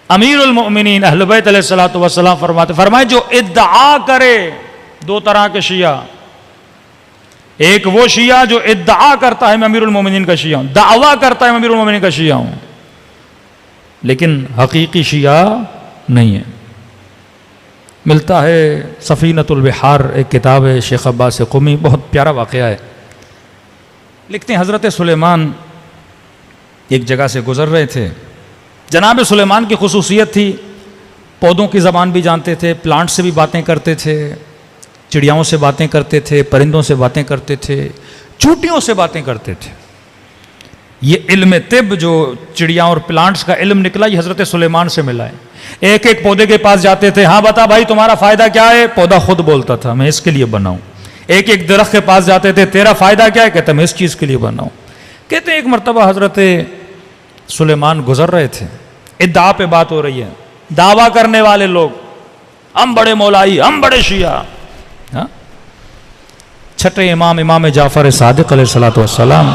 امیر المؤمنین اہل بیت علیہ الصلوۃ والسلام فرمائے جو ادعا کرے، دو طرح کے شیعہ، ایک وہ شیعہ جو ادعا کرتا ہے میں امیر المومنین کا شیعہ ہوں، دعویٰ کرتا ہے میں امیر المومنین کا شیعہ ہوں، لیکن حقیقی شیعہ نہیں ہے۔ ملتا ہے سفینۃ البحار، ایک کتاب ہے شیخ عباس قمی، بہت پیارا واقعہ ہے۔ لکھتے ہیں حضرت سلیمان ایک جگہ سے گزر رہے تھے۔ جناب سلیمان کی خصوصیت تھی، پودوں کی زبان بھی جانتے تھے، پلانٹ سے بھی باتیں کرتے تھے، چڑیاؤں سے باتیں کرتے تھے، پرندوں سے باتیں کرتے تھے، چوٹیوں سے باتیں کرتے تھے۔ یہ علم طب جو چڑیاں اور پلانٹس کا علم نکلا، یہ حضرت سلیمان سے ملا ہے۔ ایک ایک پودے کے پاس جاتے تھے، ہاں بتا بھائی تمہارا فائدہ کیا ہے؟ پودا خود بولتا تھا میں اس کے لیے بنا ہوں۔ ایک ایک درخت کے پاس جاتے تھے، تیرا فائدہ کیا ہے؟ کہتا میں اس چیز کے لیے بنا ہوں۔ کہتے ہیں ایک مرتبہ حضرت سلیمان گزر رہے تھے، ادعا پہ بات ہو رہی ہے، دعویٰ کرنے والے لوگ، ہم بڑے مولائی، ہم بڑے شیعہ۔ چھٹے امام جعفر صادق علیہ الصلوۃ والسلام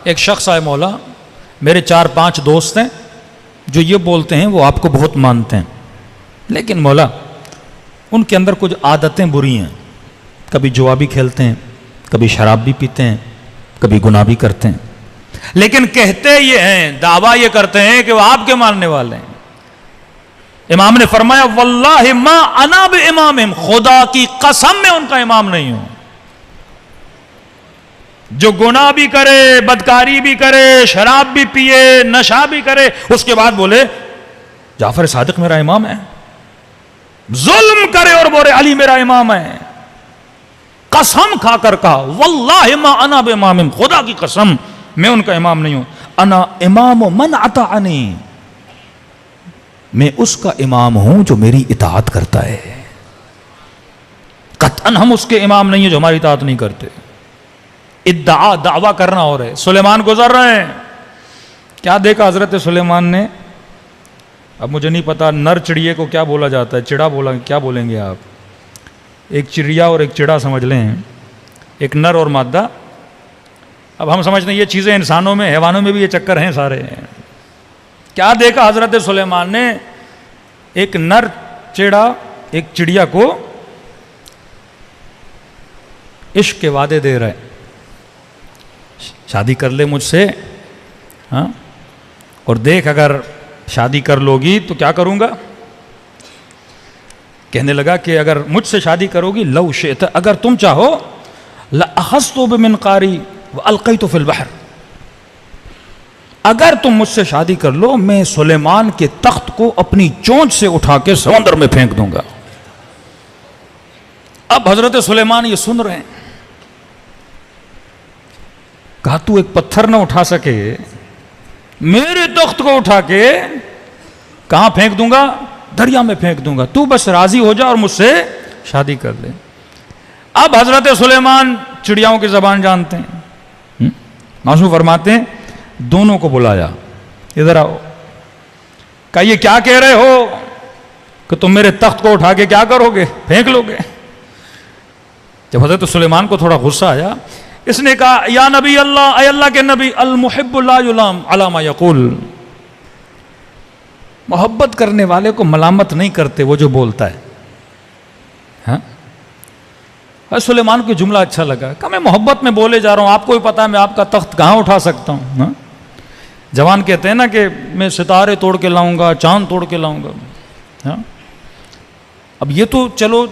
ایک شخص آئے، مولا میرے 4-5 دوست ہیں جو یہ بولتے ہیں وہ آپ کو بہت مانتے ہیں، لیکن مولا ان کے اندر کچھ عادتیں بری ہیں، کبھی جوا بھی کھیلتے ہیں، کبھی شراب بھی پیتے ہیں، کبھی گناہ بھی کرتے ہیں، لیکن کہتے یہ ہیں، دعویٰ یہ کرتے ہیں کہ وہ آپ کے ماننے والے ہیں۔ امام نے فرمایا واللہ ما انا بامامہم، خدا کی قسم میں ان کا امام نہیں ہوں۔ جو گناہ بھی کرے، بدکاری بھی کرے، شراب بھی پیے، نشہ بھی کرے، اس کے بعد بولے جعفر صادق میرا امام ہے، ظلم کرے اور بولے علی میرا امام ہے، قسم کھا کر کہا واللہ ما انا بامامہم، خدا کی قسم میں ان کا امام نہیں ہوں، انا امام من اطاعنی، میں اس کا امام ہوں جو میری اطاعت کرتا ہے، قطعاً ہم اس کے امام نہیں ہیں جو ہماری اطاعت نہیں کرتے۔ ادعا، دعویٰ کرنا اور ہے۔ سلیمان گزر رہے ہیں، کیا دیکھا حضرت سلیمان نے؟ اب مجھے نہیں پتا نر چڑیے کو کیا بولا جاتا ہے، چڑا بولا، کیا بولیں گے آپ؟ ایک چڑیا اور ایک چڑا سمجھ لیں، ایک نر اور مادہ۔ اب ہم سمجھتے ہیں یہ چیزیں انسانوں میں، حیوانوں میں بھی یہ چکر ہیں سارے۔ کیا دیکھا حضرت سلیمان نے؟ ایک نر چڑا ایک چڑیا کو عشق کے وعدے دے رہا ہے، شادی کر لے مجھ سے، ہاں، اور دیکھ اگر شادی کر لو گی تو کیا کروں گا؟ کہنے لگا کہ اگر مجھ سے شادی کرو گی، لو شئت، اگر تم چاہو، لأخذت بمنقاری وألقیت فی البحر، اگر تم مجھ سے شادی کر لو میں سلیمان کے تخت کو اپنی چونچ سے اٹھا کے سمندر میں پھینک دوں گا۔ اب حضرت سلیمان یہ سن رہے ہیں، کہا تو ایک پتھر نہ اٹھا سکے، میرے تخت کو اٹھا کے کہاں پھینک دوں گا؟ دریا میں پھینک دوں گا، تو بس راضی ہو جا اور مجھ سے شادی کر لے۔ اب حضرت سلیمان چڑیاؤں کی زبان جانتے ہیں، معصوم فرماتے ہیں دونوں کو بلایا، ادھر آؤ۔ کہا یہ کیا کہہ رہے ہو کہ تم میرے تخت کو اٹھا کے کیا کرو گے؟ پھینک لو گے۔ جب حضرت سلیمان کو تھوڑا غصہ آیا، اس نے کہا یا نبی اللہ، اے اللہ کے نبی، المحب لا یلام علی ما یقول، محبت کرنے والے کو ملامت نہیں کرتے وہ جو بولتا ہے۔ ہاں، سلیمان کو جملہ اچھا لگا، کہا میں محبت میں بولے جا رہا ہوں، آپ کو بھی پتا ہے میں آپ کا تخت کہاں اٹھا سکتا ہوں۔ ہاں، جوان کہتے ہیں نا کہ میں ستارے توڑ کے لاؤں گا، چاند توڑ کے لاؤں گا۔ ہاں، اب یہ تو چلو،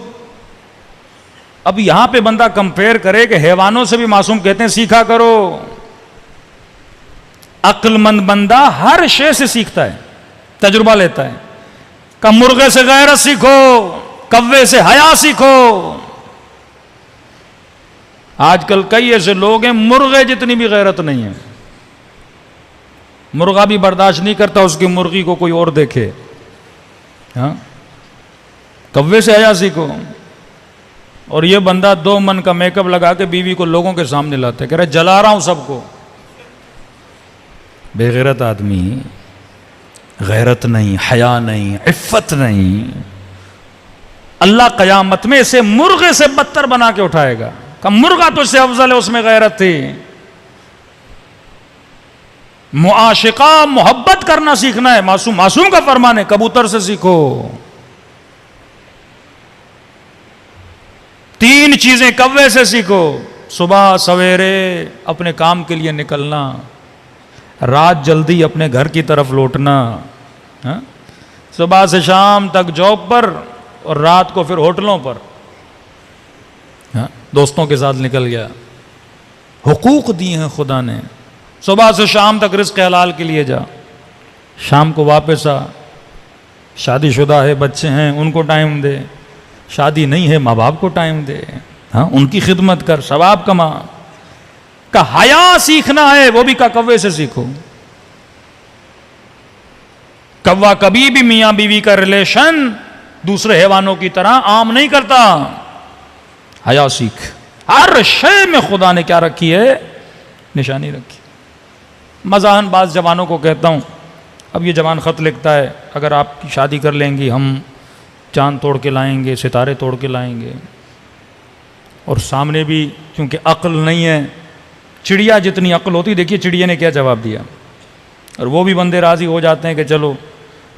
اب یہاں پہ بندہ کمپیئر کرے کہ حیوانوں سے بھی معصوم کہتے ہیں سیکھا کرو۔ عقل مند بندہ ہر شے سے سیکھتا ہے، تجربہ لیتا ہے۔ کہ مرغے سے غیرت سیکھو، کوے سے حیا سیکھو۔ آج کل کئی ایسے لوگ ہیں مرغے جتنی بھی غیرت نہیں ہے، مرغا بھی برداشت نہیں کرتا اس کی مرغی کو کوئی اور دیکھے۔ ہاں، کوے سے حیا سیکھو۔ اور یہ بندہ 2 من کا میک اپ لگا کے بیوی کو لوگوں کے سامنے لاتا ہے، کہہ رہا ہے جلا رہا ہوں سب کو۔ بے غیرت آدمی، غیرت نہیں، حیا نہیں، عفت نہیں، اللہ قیامت میں اسے مرغے سے بدتر بنا کے اٹھائے گا۔ کہ مرغا تو اس سے افضل ہے، اس میں غیرت تھی۔ معاشقہ محبت کرنا سیکھنا ہے، معصوم کا فرمان ہے، کبوتر سے سیکھو۔ 3 چیزیں کوے سے سیکھو، صبح سویرے اپنے کام کے لیے نکلنا، رات جلدی اپنے گھر کی طرف لوٹنا، صبح سے شام تک جاب پر اور رات کو پھر ہوٹلوں پر، دوستوں کے ساتھ نکل گیا۔ حقوق دیے ہیں خدا نے، صبح سے شام تک رزق حلال کے لیے جا، شام کو واپس آ، شادی شدہ ہے، بچے ہیں، ان کو ٹائم دے، شادی نہیں ہے ماں باپ کو ٹائم دے، ان کی خدمت کر، ثواب کما۔ کا حیا سیکھنا ہے، وہ بھی کوے سے سیکھو۔ کوا کبھی بھی میاں بیوی کا ریلیشن دوسرے حیوانوں کی طرح عام نہیں کرتا۔ حیا سیکھ، ہر شے میں خدا نے کیا رکھی ہے؟ نشانی رکھی۔ مزاحن بعض جوانوں کو کہتا ہوں، اب یہ جوان خط لکھتا ہے، اگر آپ کی شادی کر لیں گی ہم چاند توڑ کے لائیں گے، ستارے توڑ کے لائیں گے، اور سامنے بھی کیونکہ عقل نہیں ہے، چڑیا جتنی عقل ہوتی، دیکھیے چڑیا نے کیا جواب دیا، اور وہ بھی بندے راضی ہو جاتے ہیں کہ چلو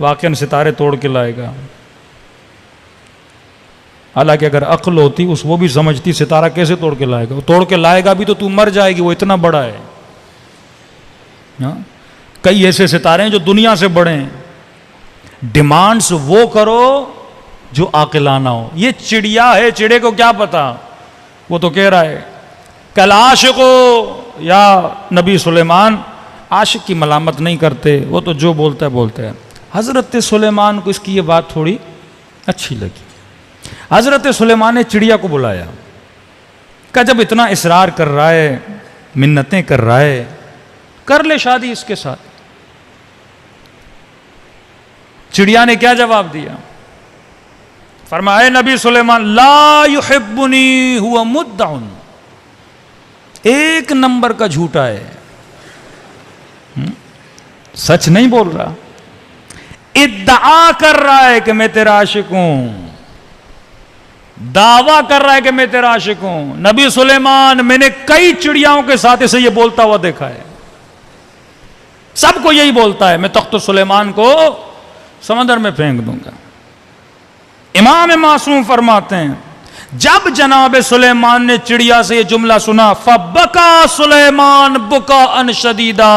واقعاً ستارے توڑ کے لائے گا۔ حالانکہ اگر عقل ہوتی وہ بھی سمجھتی ستارہ کیسے توڑ کے لائے گا، وہ توڑ کے لائے گا بھی تو مر جائے گی، وہ اتنا بڑا ہے۔ کئی ایسے ستارے ہیں جو دنیا سے بڑے ہیں۔ ڈیمانڈز وہ کرو جو عاقلانہ ہو۔ یہ چڑیا ہے، چڑے کو کیا پتا، وہ تو کہہ رہا ہے کل عاشقو یا نبی سلیمان، عاشق کی ملامت نہیں کرتے، وہ تو جو بولتا ہے بولتا ہے۔ حضرت سلیمان کو اس کی یہ بات تھوڑی اچھی لگی۔ حضرت سلیمان نے چڑیا کو بلایا، کہ جب اتنا اصرار کر رہا ہے، منتیں کر رہا ہے، کر لے شادی اس کے ساتھ۔ چڑیا نے کیا جواب دیا؟ فرمایا نبی سلیمان لا یحبنی ہوا مدع، 1 نمبر کا جھوٹا ہے، سچ نہیں بول رہا، ادعا کر رہا ہے کہ میں تیرا عاشق ہوں، دعویٰ کر رہا ہے کہ میں تیرا عاشق ہوں۔ نبی سلیمان میں نے کئی چڑیاؤں کے ساتھ اسے یہ بولتا ہوا دیکھا ہے، سب کو یہی بولتا ہے میں تخت سلیمان کو سمندر میں پھینک دوں گا۔ امام معصوم فرماتے ہیں جب جناب سلیمان نے چڑیا سے یہ جملہ سنا فبکا سلیمان بکاء شدیدا،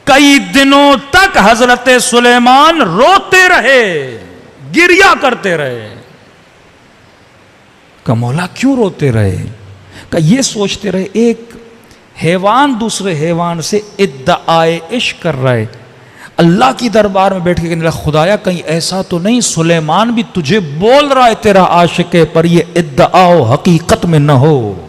کئی دنوں تک حضرت سلیمان روتے رہے، گریا کرتے رہے۔ کہ مولا کیوں روتے رہے؟ کہ یہ سوچتے رہے ایک حیوان دوسرے حیوان سے ادعائے عشق کر رہا ہے، اللہ کی دربار میں بیٹھ کے کہنے لگا خدایا کہیں ایسا تو نہیں سلیمان بھی تجھے بول رہا ہے تیرا عاشق ہے، پر یہ ادعا حقیقت میں نہ ہو۔